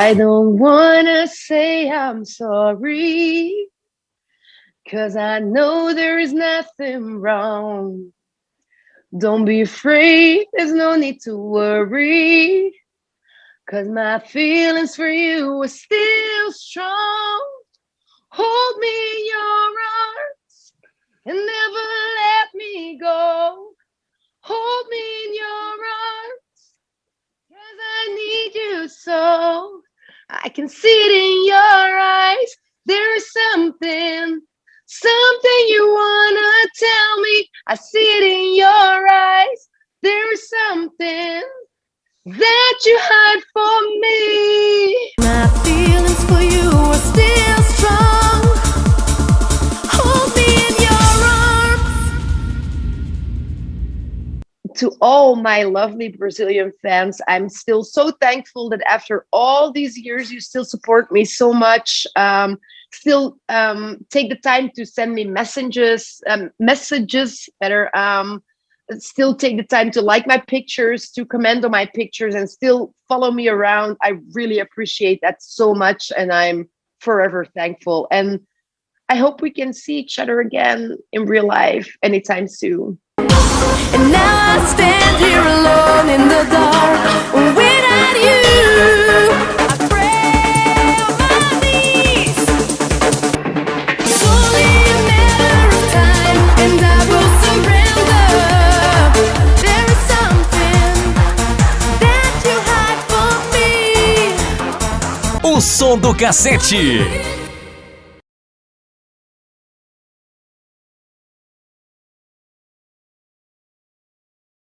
I don't wanna say I'm sorry, 'cause I know there is nothing wrong. Don't be afraid, there's no need to worry, 'cause my feelings for you are still strong. Hold me in your arms and never let me go. Hold me in your arms, 'cause I need you so. I can see it in your eyes. There is something you wanna tell me. I see it in your eyes. There is something that you hide from me. My feelings for you are still strong. Hold me in your arms. To all my lovely Brazilian fans, I'm still so thankful that after all these years, you still support me so much. Still take the time to send me messages better. Still take the time to like my pictures, to comment on my pictures, and still follow me around. I really appreciate that so much, and I'm forever thankful. And I hope we can see each other again in real life anytime soon. And now I stand here alone in the dark without you. I pray on my knees. It's only a matter of time, and I will surrender. There is something that you hide from me. O som do cassete.